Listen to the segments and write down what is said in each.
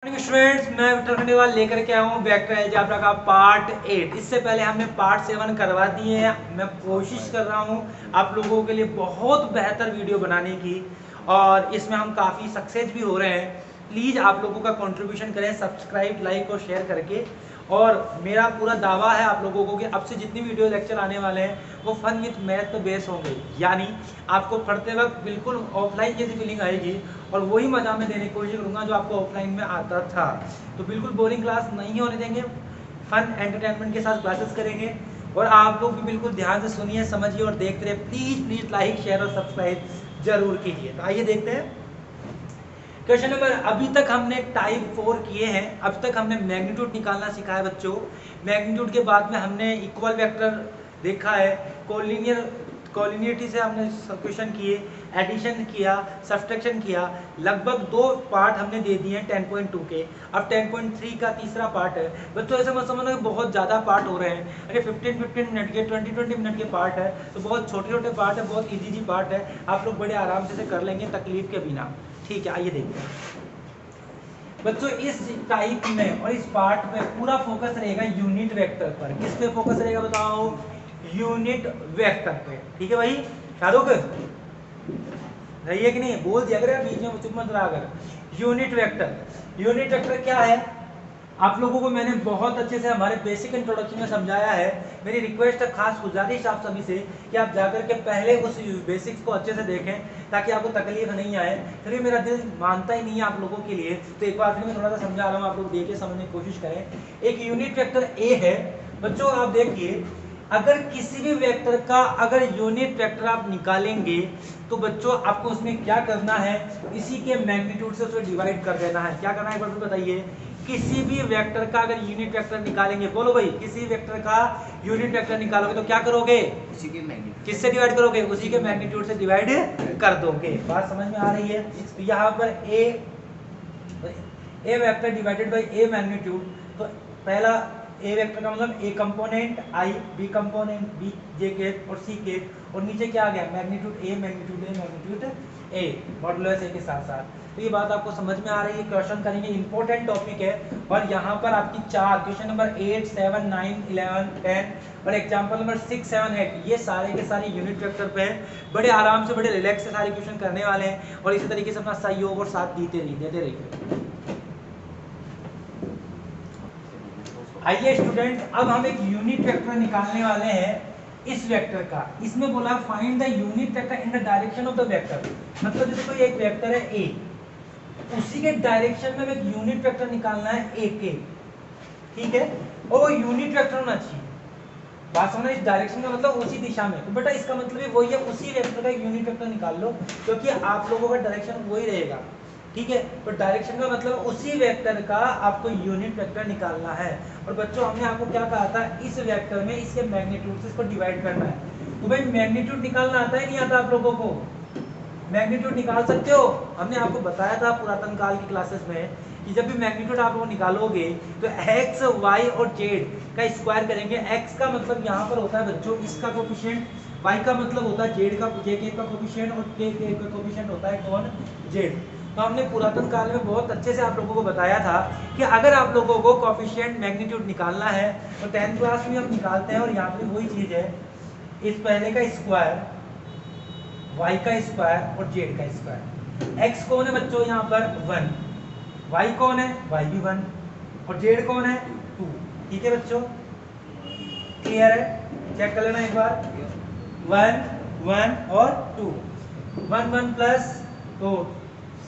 Students, मैं Victor Khandelwal लेकर के आया हूँ वेक्टर अलजेब्रा का पार्ट 8। इससे पहले हमने पार्ट 7 करवा दिए हैं। मैं कोशिश कर रहा हूँ आप लोगों के लिए बहुत बेहतर वीडियो बनाने की, और इसमें हम काफ़ी सक्सेस भी हो रहे हैं। प्लीज़ आप लोगों का कंट्रीब्यूशन करें सब्सक्राइब, लाइक और शेयर करके। और मेरा पूरा दावा है आप लोगों को कि अब से जितनी वीडियो लेक्चर आने वाले हैं वो फन विथ मैथ पे बेस होंगे, यानी आपको पढ़ते वक्त बिल्कुल ऑफलाइन जैसी फीलिंग आएगी और वही मजा मैं देने की कोशिश करूंगा जो आपको ऑफलाइन में आता था। तो बिल्कुल बोरिंग क्लास नहीं होने देंगे, फन एंटरटेनमेंट के साथ क्लासेस करेंगे। और आप लोग भी बिल्कुल ध्यान से सुनिए, समझिए और देखते रहे। प्लीज लाइक, शेयर और सब्सक्राइब जरूर कीजिए। तो आइए देखते हैं क्वेश्चन नंबर। अभी तक हमने टाइप 4 किए हैं। अब तक हमने मैग्नीट्यूड निकालना सिखा है बच्चों। मैग्नीट्यूड के बाद में हमने इक्वल वेक्टर देखा है, कोलिनियरिटी से हमने क्वेश्चन किए, एडिशन किया, सब्सट्रैक्शन किया। लगभग 2 पार्ट हमने दे दिए हैं 10.2 के। अब 10.3 का तीसरा पार्ट है बच्चों। ऐसे मत समझना कि बहुत ज़्यादा पार्ट हो रहे हैं। अरे 15-15 मिनट के, 20-20 मिनट के पार्ट है, तो बहुत छोटे छोटे पार्ट है, बहुत इजी पार्ट है। आप लोग बड़े आराम से कर लेंगे तकलीफ के बिना। ठीक है, आइए देखते हैं बच्चों। इस टाइप में और इस पार्ट में पूरा फोकस रहेगा यूनिट वेक्टर पर। किस पे फोकस रहेगा बताओ? यूनिट वेक्टर पे। ठीक है भाई, शाहरुख रही है कि नहीं? बोल दिया अगर बीच में चुप मत रहा। अगर यूनिट वेक्टर क्या है आप लोगों को मैंने बहुत अच्छे से हमारे बेसिक इंट्रोडक्शन में समझाया है। मेरी रिक्वेस्ट है, खास गुजारिश आप सभी से कि आप जाकर के पहले उस बेसिक्स को अच्छे से देखें ताकि आपको तकलीफ नहीं आए। फिर मेरा दिल मानता ही नहीं है आप लोगों के लिए, तो एक बार फिर मैं थोड़ा सा समझा रहा हूँ, आप लोग देख के समझने की कोशिश करें। एक यूनिट वेक्टर ए है बच्चों। आप देखिए, अगर किसी भी वेक्टर का अगर यूनिट वेक्टर आप निकालेंगे तो बच्चों आपको उसमें क्या करना है? इसी के मैग्नीट्यूड से उसे डिवाइड कर देना है। क्या करना है एक बार बताइए? किसी भी वेक्टर का अगर यूनिट वेक्टर निकालेंगे, बोलो भाई, किसी वेक्टर का यूनिट वेक्टर निकालोगे तो क्या करोगे? उसी के मैग्नीट्यूड किससे डिवाइड करोगे? उसी के मैग्नीट्यूड से डिवाइड कर दोगे। बात समझ में आ रही है? तो यहाँ पर A vector divided by A magnitude. तो पहला ए वेक्टर का मतलब A component I, B component B, J K और सी के, और नीचे क्या आ गया? मैग्नीट्यूड ए ए मॉडुलस ए के साथ साथ। तो ये बात आपको समझ में आ रही है? क्वेश्चन करेंगे, इंपॉर्टेंट टॉपिक है। और यहाँ पर आपकी 4 क्वेश्चन नंबर 8, 7, 9, 11, 10 और एग्जाम्पल नंबर 6, 7, 8 ये सारे के सारे यूनिट वेक्टर पे हैं। बड़े आराम से, बड़े रिलैक्स से सारे क्वेश्चन करने वाले हैं और इसी तरीके से अपना सहयोग और साथ देते रहिए। आइए स्टूडेंट, अब हम एक यूनिट वेक्टर निकालने वाले हैं इस वेक्टर का। इसमें बोला find the unit vector in the direction of the vector. मतलब जैसे कोई एक वेक्टर है ए, उसी के डायरेक्शन में एक यूनिट वेक्टर निकालना है ए के। ठीक है, और वो यूनिट वेक्टर होना चाहिए। बात समझना, इस डायरेक्शन का मतलब उसी दिशा में। तो बेटा इसका मतलब ही वही है, उसी वेक्टर का यूनिट वेक्टर निकाल लो, क्योंकि आप लोगों का डायरेक्शन वही रहेगा। ठीक है, तो डायरेक्शन का मतलब उसी वेक्टर का आपको यूनिट वेक्टर निकालना है। और बच्चों हमने आपको क्या कहा था? इस वेक्टर में इसके मैग्नीट्यूड से इसको डिवाइड करना है। तो भाई मैग्नीट्यूड निकालना आता है नहीं आता आप लोगों को? मैग्नीट्यूड निकाल सकते हो? हमने आपको बताया था पुरातन काल की क्लासेस में कि जब भी मैग्नीट्यूड आप लोग निकालोगे तो x, y और z का स्क्वायर करेंगे। x का मतलब यहाँ पर होता है बच्चों इसका कोफिशिएंट, y का मतलब होता है z का कोफिशिएंट और k का कोफिशिएंट होता है कौन? z। तो हमने पुरातन काल में बहुत अच्छे से आप लोगों को बताया था कि अगर आप लोगों को कोफिशिएंट मैग्नीट्यूड निकालना है तो 10th क्लास में हम निकालते हैं। और यहाँ पे वही चीज़ है, इस पहले का स्क्वायर, y का स्क्वायर और z का स्क्वायर। x कौन है बच्चों? यहाँ पर 1, y कौन है? y भी 1, और z कौन है? 2। ठीक है बच्चों, क्लियर है? चेक कर लेना एक बार। 1, 1 और 2, 1 1 प्लस तो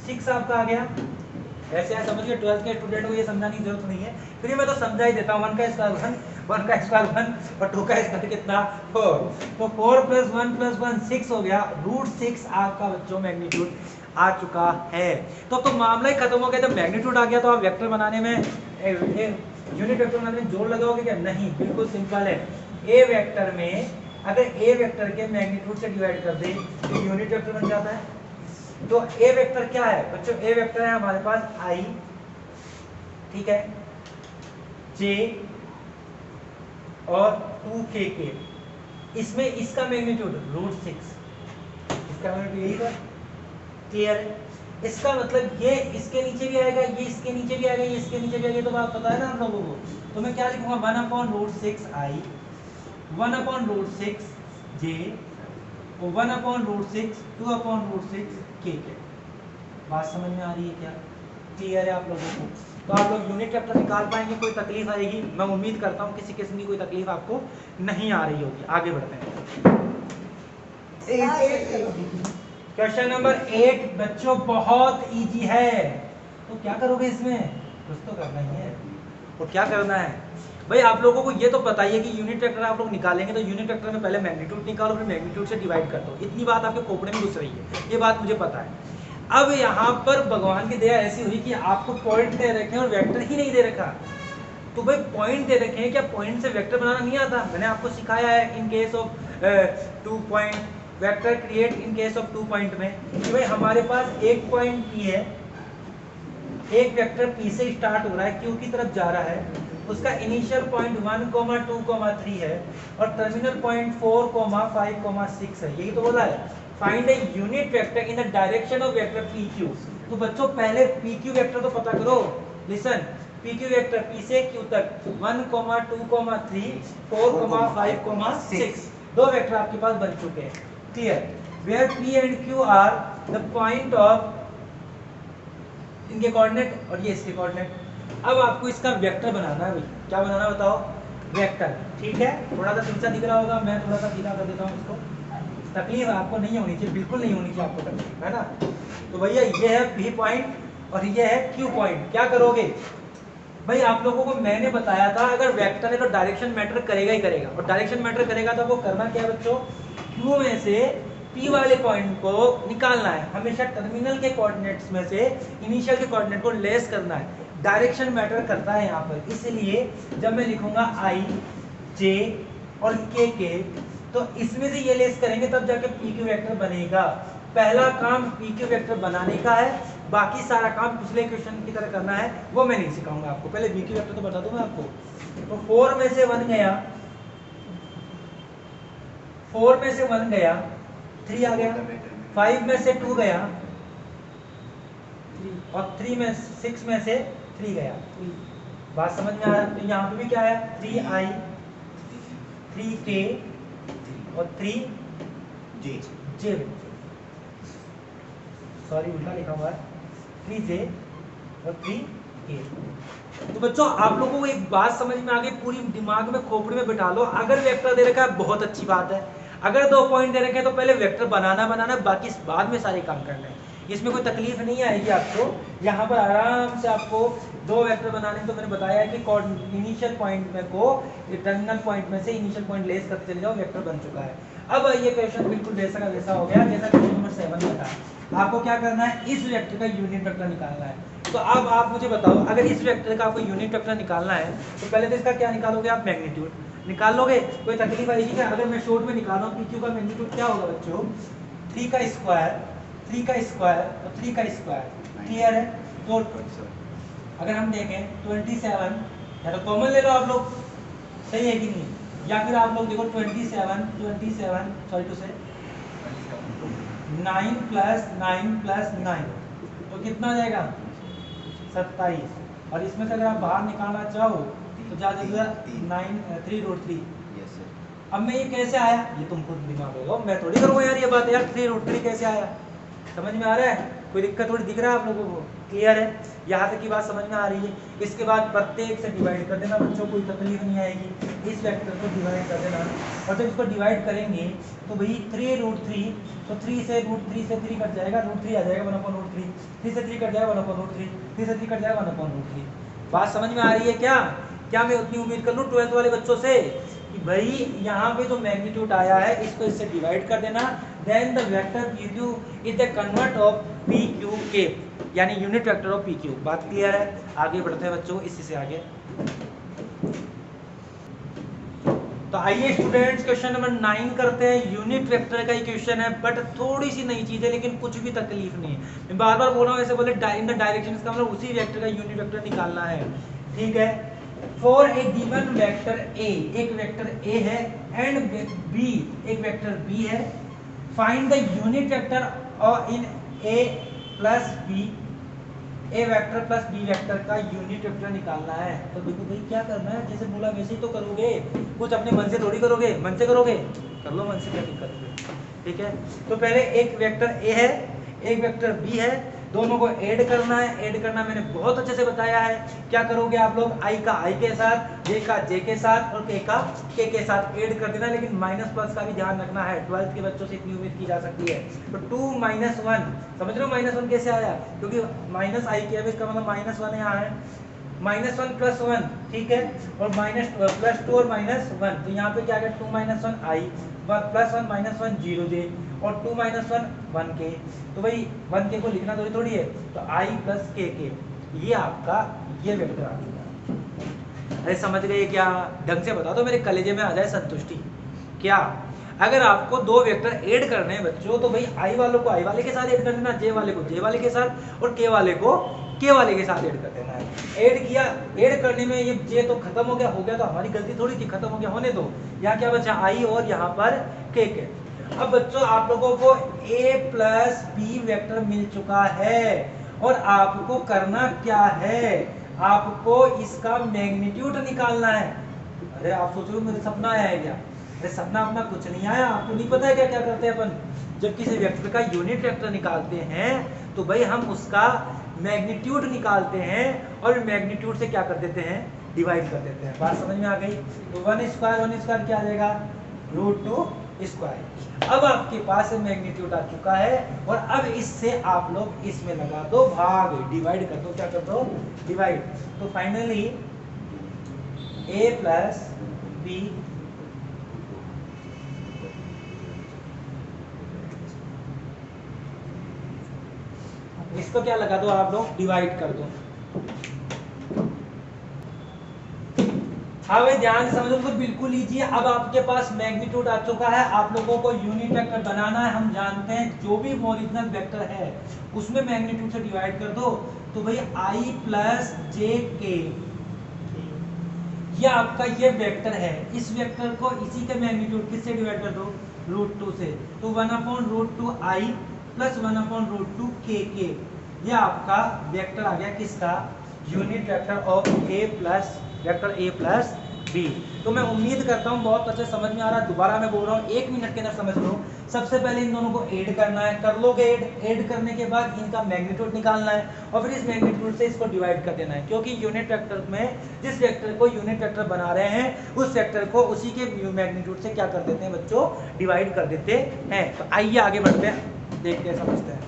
6 आपका आ गया। ऐसे आप समझिए, 12th के स्टूडेंट को ये समझाने की जरूरत नहीं है, फिर मैं तो समझा ही देता हूँ। 1 का स्क्वायर 1, 1 का स्क्वायर 1 और 2 का स्क्वायर कितना? 4। तो 4 + 1 + 1 6 हो गया। √6 आपका बच्चों मैग्नीट्यूड आ चुका है। तो मामला ही खत्म हो गया। जब मैग्नीट्यूड आ गया तो आप वेक्टर बनाने में, यूनिट वेक्टर बनाने में जोर लगाओगे क्या? नहीं, बिल्कुल सिंपल है। ए वेक्टर में अगर ए वेक्टर के मैग्नीट्यूड से डिवाइड कर दे तो यूनिट वेक्टर बन जाता है। तो ए वेक्टर क्या है बच्चों? ए वेक्टर है हमारे पास आई, ठीक है, जे और 2k। इसमें इसका मैग्नीट्यूड √6, इसका मैग्नीट्यूड यही था। क्लियर है? इसका मतलब ये इसके नीचे भी आएगा, ये इसके नीचे भी आएगा, ये इसके नीचे भी आएगा, तो बात पता है ना आप लोगों को। तो मैं क्या लिखूंगा 1/√6i 1/√6 j और 1/√6 2/√6 k। बात समझ में आ रही है क्या? क्लियर है आप लोगों को? तो आप लोग यूनिट वेक्टर निकाल पाएंगे, कोई तकलीफ आएगी? मैं उम्मीद करता हूँ किसी किस्म की कोई तकलीफ आपको नहीं आ रही होगी। आगे बढ़ते हैं। क्वेश्चन नंबर 8 बच्चों बहुत इजी है। तो क्या करोगे इसमें? कुछ तो करना ही है। और क्या करना है भाई? आप लोगों को ये तो पता ही है कि यूनिट वेक्टर आप लोग निकालेंगे तो यूनिट वेक्टर में पहले मैग्नीट्यूड निकालो, फिर मैग्नीट्यूड से डिवाइड कर दो। इतनी बात आपके खोपड़े में घुस रही है, ये बात मुझे पता है। अब यहाँ पर भगवान की दया ऐसी हुई कि आपको पॉइंट दे रखे हैं और वेक्टर ही नहीं दे रखा। तो भाई पॉइंट दे रखे हैं, क्या पॉइंट से वेक्टर बनाना नहीं आता? मैंने आपको सिखाया है in case of 2 point vector create in case of 2 point में कि भाई हमारे पास एक पॉइंट P है, एक वेक्टर P से स्टार्ट हो रहा है, Q की तरफ जा रहा है, उसका इनिशियल पॉइंट 1, 2, 3 है और टर्मिनल पॉइंट 4, 5, 6 है। यही तो बोला है find a unit vector in the direction of vector PQ। तो बच्चों पहले PQ वेक्टर तो पता करो। लिसन, PQ वेक्टर P से Q तक 1, 2, 3, 4, 5, 6 दो वेक्टर आपके पास बन चुके हैं। Clear? Where P and Q are the point of इनके कोऑर्डिनेट और ये इसके कोऑर्डिनेट। अब आपको इसका वेक्टर बनाना है भाई। क्या बनाना बताओ? वेक्टर। ठीक है, थोड़ा सा तीन सा दिख रहा होगा, मैं थोड़ा सा सीधा कर देता हूँ इसको। तकलीफ आपको नहीं होनी चाहिए, बिल्कुल नहीं होनी चाहिए आपको तकलीफ, है ना? तो भैया ये है P पॉइंट और ये है Q पॉइंट। क्या करोगे भाई? आप लोगों को मैंने बताया था अगर वेक्टर है तो डायरेक्शन मैटर करेगा ही करेगा, और डायरेक्शन मैटर करेगा तो आपको करना क्या है बच्चों? Q में से P वाले पॉइंट को निकालना है। हमेशा टर्मिनल के कोऑर्डिनेट्स में से इनिशियल के कोऑर्डिनेट को लेस करना है। डायरेक्शन मैटर करता है यहाँ पर, इसलिए जब मैं लिखूंगा I, J और K तो इसमें से ये लेस करेंगे तब जाके PQ वेक्टर बनेगा। पहला काम PQ वेक्टर बनाने का है, बाकी सारा काम पिछले क्वेश्चन की तरह करना है, वो मैं नहीं सिखाऊंगा आपको। पहले PQ वेक्टर तो बता दूं मैं आपको। तो 4 में से 1 गया, 4 में से 1 गया, 3 आ गया, 5 में से 2 गया और 3 में 6 में से 3 गया। बात समझ में आ रहा है? तो यहाँ पे भी क्या है? 3i 3k और 3j, सॉरी उल्टा लिखा हुआ है, 3j और 3k। तो बच्चों आप लोगों को एक बात समझ में आ गई, पूरी दिमाग में खोपड़ी में बिठा लो। अगर वेक्टर दे रखा है बहुत अच्छी बात है, अगर 2 पॉइंट दे रखे हैं तो पहले वेक्टर बनाना, बाकी बाद में सारे काम करना है। इसमें कोई तकलीफ नहीं आएगी आपको। यहाँ पर आराम से आपको 2 वेक्टर बनाने, तो मैंने बताया है कि इनिशियल पॉइंट में को टर्मिनल पॉइंट में से इनिशियल पॉइंट लेस करते चले जाओ, वेक्टर बन चुका है। अब ये क्वेश्चन बिल्कुल वैसा का वैसा हो गया जैसा क्वेश्चन नंबर 7 में था। आपको क्या करना है? इस वेक्टर का यूनिट वेक्टर निकालना है। तो अब आप मुझे बताओ, अगर इस वेक्टर का आपको यूनिट वेक्टर निकालना है तो पहले तो इसका क्या निकालोगे आप? मैग्नीट्यूड निकाल लोगे। कोई तकलीफ आएगी क्या? अगर मैं शॉर्ट में निकाल रहा हूँ PQ का मैग्नीट्यूड क्या होगा बच्चों? 3 का स्क्वायर, 3 का स्क्वायर और 3 का स्क्वायर। क्लियर है? तो अगर हम देखें 27, या तो कॉमन ले लो आप लोग, सही है कि नहीं? या फिर आप लोग देखो 27 सॉरी टू से 9 प्लस 9 प्लस 9 तो कितना आ जाएगा? 27। और इसमें से अगर आप बाहर निकालना चाहो तो जा जाएगा 3√3। अब मैं ये कैसे आया? ये तुमको दिमाग होगा, मैं थोड़ी करूँगा यार ये बात। यार 3√3 कैसे आया? समझ में आ रहा है? कोई दिक्कत थोड़ी दिख रहा है आप लोगों को? क्लियर है? यहाँ तक की बात समझ में आ रही है? इसके बाद प्रत्येक से डिवाइड कर देना बच्चों, कोई तकलीफ नहीं आएगी। इस वेक्टर को डिवाइड कर देना, और जब इसको डिवाइड करेंगे तो भाई 3√3, तो 3 से √3 से 3 कट जाएगा, √3 आ जाएगा 1/√3, 3 से 3 कट जाएगा 1/√3, 3 से 3 कट जाएगा 1/√3। बात समझ में आ रही है क्या? क्या मैं उतनी उम्मीद कर लूँ 12th वाले बच्चों से कि भाई यहाँ पे जो मैग्नीट्यूड आया है इसको इससे डिवाइड कर देना, then the vector PQ is the convert of PQK, यानी यूनिट वेक्टर ऑफ PQ। बात क्लियर है? आगे बढ़ते हैं बच्चों इसी से आगे। तो आइए स्टूडेंट्स क्वेश्चन नंबर 9 करते हैं। यूनिट वेक्टर का ही क्वेश्चन है, बट थोड़ी सी नई चीज है, लेकिन कुछ भी तकलीफ नहीं है। मैं बार बार बोल रहा हूँ, ऐसे बोले इन द डायरेक्शन, इसका मतलब उसी वेक्टर का यूनिट वेक्टर निकालना है। ठीक है? For a given vector A, एक वेक्टर A है, एंड B, एक वेक्टर B है, find the unit vector in A plus B, A vector plus B vector का यूनिट वेक्टर निकालना है। तो देखो भाई क्या करना है, जैसे बोला वैसे ही तो करोगे, कुछ अपने मन से थोड़ी करोगे, मन से करोगे, कर लो मन से, क्या दिक्कत है। ठीक है, तो पहले एक वेक्टर ए है, एक वेक्टर बी है, दोनों को ऐड करना है। ऐड करना मैंने बहुत अच्छे से बताया है। क्या करोगे आप लोग, आई का आई के साथ, जे का जे के साथ और के का के के साथ ऐड कर देना। लेकिन माइनस प्लस का भी ध्यान रखना है, 12th के बच्चों से इतनी उम्मीद की जा सकती है। तो 2 - 1 समझ रहे हो, -1 कैसे आया, क्योंकि माइनस आई किया, इसका मतलब -1 यहाँ है। -1 + 1, ठीक है, और +2 और -1, तो यहाँ पे क्या है, 2 - 1 आई, +1 - 1 0 जे, और 2 - 1 1 के। तो भाई 1 के को लिखना थोड़ी है, तो आई प्लस के, ये आपका ये वेक्टर आ गया। अरे समझ गए क्या, ढंग से बता दो, मेरे कलेजे में आ जाए संतुष्टि। क्या, अगर आपको दो वेक्टर ऐड करने हैं बच्चों, तो भाई आई वालों को आई वाले के साथ ऐड कर देना, जे वाले को जे वाले के साथ, और के वाले को के वाले के साथ ऐड कर देना है। ऐड किया, ऐड करने में ये जे तो खत्म हो गया तो हमारी गलती थोड़ी थी, खत्म हो गया, होने दो। यहाँ क्या बचा, आई, और यहाँ पर के। अब बच्चों आप लोगों को a प्लस बी वेक्टर मिल चुका है, और आपको करना क्या है, आपको इसका मैग्नीट्यूड निकालना है। अरे आप सोच रहे हो मेरे सपना आया है क्या, अरे सपना अपना कुछ नहीं आया, आपको नहीं पता है क्या क्या करते हैं अपन। जब किसी वेक्टर का यूनिट वेक्टर निकालते हैं तो भाई हम उसका मैग्नीट्यूड निकालते हैं, और मैग्नीट्यूड से क्या कर देते हैं, डिवाइड कर देते हैं। बात समझ में आ गई। तो 1² क्या आ जाएगा, √2²। अब आपके पास मैग्नीट्यूड आ चुका है, और अब इससे आप लोग इसमें लगा दो भाग, डिवाइड कर दो, क्या कर दो, डिवाइड। तो फाइनली a प्लस बी इसको क्या लगा दो आप लोग, डिवाइड कर दो। हाँ भाई ध्यान से समझो, तो बिल्कुल लीजिए। अब आपके पास मैग्नीट्यूड आ चुका है, आप लोगों को यूनिट वेक्टर बनाना है। हम जानते हैं जो भी ओरिजिनल वेक्टर है उसमें मैग्नीट्यूड से डिवाइड कर दो। तो भाई आई प्लस जे के, ये आपका ये वेक्टर है, इस वेक्टर को इसी के मैग्नीट्यूड किससे डिवाइड कर दो, √2 से। तो 1/√2 आई प्लस 1/√2 के, ये आपका वेक्टर आ गया, किसका, unit vector of A plus vector A plus B. तो मैं उम्मीद करता हूँ बहुत अच्छे समझ में आ रहा है। दोबारा मैं बोल रहा हूँ, 1 मिनट के अंदर समझ लो। सबसे पहले इन दोनों को ऐड करना है, कर लोगे ऐड करने के बाद इनका मैग्नीट्यूड निकालना है, और फिर इस मैग्नीट्यूड से इसको डिवाइड कर देना है। क्योंकि यूनिट वेक्टर में जिस वेक्टर को यूनिट वेक्टर बना रहे हैं, उस वेक्टर को उसी के मैग्नीट्यूड से क्या कर देते हैं बच्चों, डिवाइड कर देते हैं। तो आइए आगे बढ़ते हैं, देखते हैं, समझते हैं।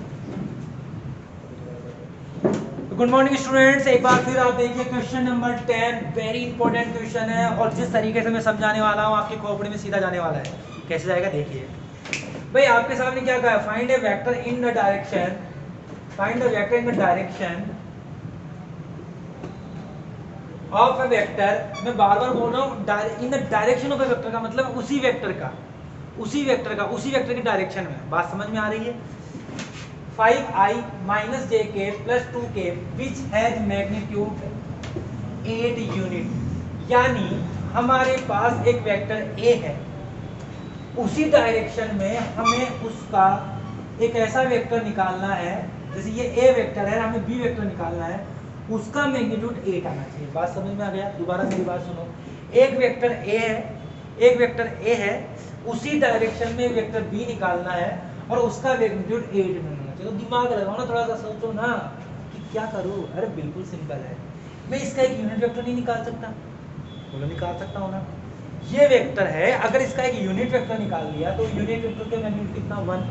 गुड मॉर्निंग स्टूडेंट्स, एक बार फिर आप देखिए question number 10, very important question है, और जिस तरीके से मैं समझाने वाला हूँ आपकी खोपड़ी में सीधा जाने वाला है। कैसे जाएगा देखिए भाई, आपके सामने क्या कहा है, find A vector in the direction, find the vector in the direction of A vector. मैं बार बार बोल रहा हूँ, in the direction of A vector का मतलब उसी वेक्टर का, उसी वेक्टर की डायरेक्शन में। बात समझ में आ रही है। 5i - jk + 2k which has magnitude 8 unit. यानी हमारे पास एक वेक्टर a है, उसी डायरेक्शन में हमें उसका एक ऐसा वेक्टर निकालना है, जैसे ये a वेक्टर है, हमें b वेक्टर निकालना है, उसका मैग्नीट्यूड 8 आना चाहिए। बात समझ में आ गया। दोबारा मेरी बात सुनो, एक वेक्टर a है, एक वेक्टर a है, उसी डायरेक्शन में वेक्टर b निकालना है, और उसका मैग्नीट्यूड 8 में होना चाहिए। तो दिमाग लगाओ ना, थोड़ा सा सोचो ना कि क्या करूं। अरे बिल्कुल सिंपल है, मैं इसका एक यूनिट वेक्टर नहीं निकाल सकता, बोलो निकाल सकता हूं ना। ये वेक्टर है, अगर इसका एक यूनिट वेक्टर निकाल लिया तो यूनिट वेक्टर का मैग्नीट्यूड कितना, 1।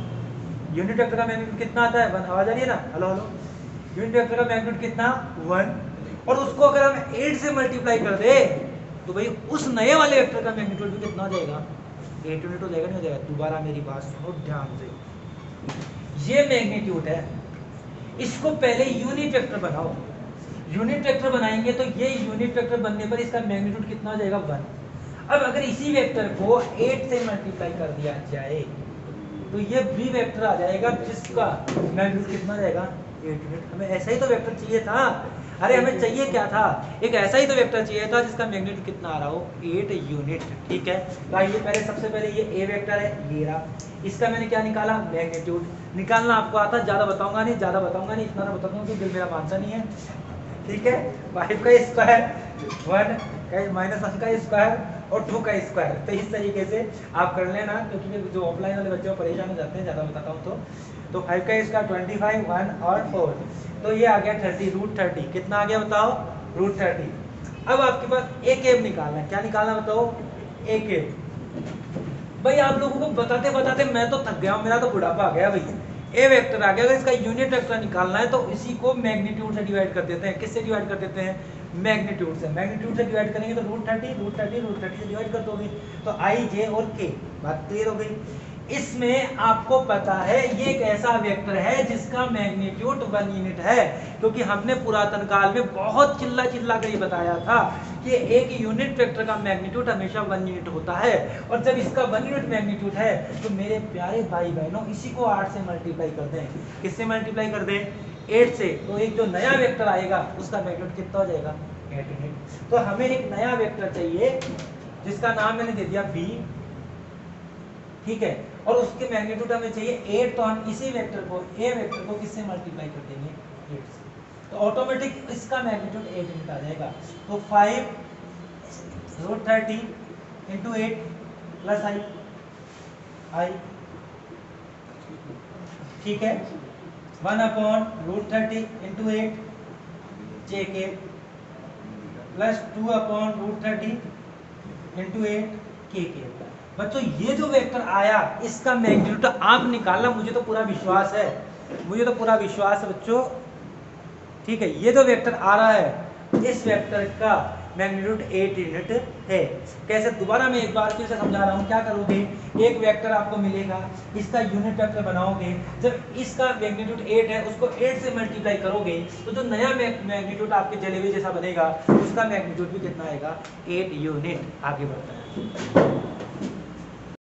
यूनिट वेक्टर का मैग्नीट्यूड कितना आता है, 1। आवाज आ रही है ना, हेलो हेलो। यूनिट वेक्टर का मैग्नीट्यूड कितना, 1। और उसको अगर हम 8 से मल्टीप्लाई कर दे तो भाई उस नए वाले वेक्टर का मैग्नीट्यूड भी कितना हो जाएगा, 8 यूनिट हो जाएगा, नहीं हो जाएगा। दोबारा मेरी बात सुनो ध्यान से, ये मैग्नीट्यूड है, इसको पहले यूनिट वेक्टर बनाओ। यूनिट वेक्टर बनाएंगे तो ये यूनिट वेक्टर बनने पर इसका मैग्नीट्यूड कितना हो जाएगा, 1। अब अगर इसी वेक्टर को 8 से मल्टीप्लाई कर दिया जाए तो ये बी वेक्टर आ जाएगा, जिसका मैग्नीट्यूड कितना जाएगा, 8 यूनिट। हमें ऐसा ही तो वेक्टर चाहिए था। अरे हमें चाहिए क्या था, एक ऐसा ही तो वेक्टर चाहिए था जिसका मैग्नीट्यूड कितना आ रहा हो 8 यूनिट। ठीक है, तो आइए पहले सबसे पहले ये ए वेक्टर है, ये रहा, इसका मैंने क्या निकाला, मैग्नीट्यूड निकालना आपको आता, ज़्यादा बताऊंगा नहीं, इतना ना बताऊंगा कि दिल मेरा मानता नहीं है। ठीक है, 5 का स्क्वायर, 1 का माइनस 1 का स्क्वायर और 2 का स्क्वायर, तो इस तरीके से आप कर लेना, क्योंकि जो ऑफलाइन वाले बच्चे परेशान हो जाते हैं ज़्यादा बताता हूँ तो 5 का स्क्वायर 25, 1 और 4, तो ये आ गया 30, रूट 30, कितना आ गया बताओ, रूट 30। अब आपके पास ए केब निकालना है, क्या निकालना बताओ, ए केब। भाई आप लोगों को बताते बताते मैं तो थक गया हूँ, मेरा तो बुढ़ापा आ गया भाई। ए वेक्टर आ गया, अगर इसका यूनिट वेक्टर निकालना है तो इसी को मैग्नीट्यूड से डिवाइड कर देते हैं। किससे डिवाइड कर देते हैं, मैग्नीट्यूड से। मैग्नीट्यूड से डिवाइड करेंगे तो रूट 30 से डिवाइड कर दोगे, तो आई जे और के, बात क्लियर हो गई। इसमें आपको पता है ये एक ऐसा वेक्टर है जिसका मैग्नीट्यूड 1 यूनिट है, क्योंकि हमने पुरातन काल में बहुत चिल्ला चिल्ला कर ये बताया था कि एक यूनिट वेक्टर का मैग्नीट्यूड हमेशा 1 यूनिट होता है, और जब इसका 1 यूनिट मैग्नीट्यूड है तो मेरे प्यारे भाई बहनों इसी को 8 से मल्टीप्लाई कर दें। किससे मल्टीप्लाई कर दें, 8 से, तो एक जो नया वेक्टर आएगा उसका मैग्नीट्यूड कितना हो जाएगा, 8 यूनिट। तो हमें एक नया वेक्टर चाहिए जिसका नाम मैंने दे दिया b, ठीक है, और उसके मैग्नीट्यूड हमें चाहिए 8, तो हम इसी वेक्टर को, ए वेक्टर को किससे मल्टीप्लाई कर देंगे, 8 से, तो ऑटोमेटिक इसका मैग्नीट्यूड 8 यूनिट आ जाएगा। तो 5 रूट 30 इंटू 8 प्लस आई, ठीक है, 1 अपॉन रूट 30 इंटू 8 जे के प्लस 2 अपॉन रूट 30 इंटू 8 के। बच्चों ये जो वेक्टर आया इसका मैग्नीट्यूड आप निकालना, मुझे तो पूरा विश्वास है, बच्चों, ठीक है। ये जो वेक्टर आ रहा है इस वेक्टर का मैग्नीट्यूड 8 यूनिट है। कैसे, दोबारा मैं एक बार फिर से समझा रहा हूँ। क्या करोगे, एक वेक्टर आपको मिलेगा, इसका यूनिट वेक्टर बनाओगे, जब इसका मैग्नीट्यूड 8 है उसको 8 से मल्टीप्लाई करोगे तो जो नया मैग्नीट्यूड आपके जलेबे जैसा बनेगा उसका मैग्नीट्यूड भी कितना आएगा, 8 यूनिट। आगे बढ़ता है।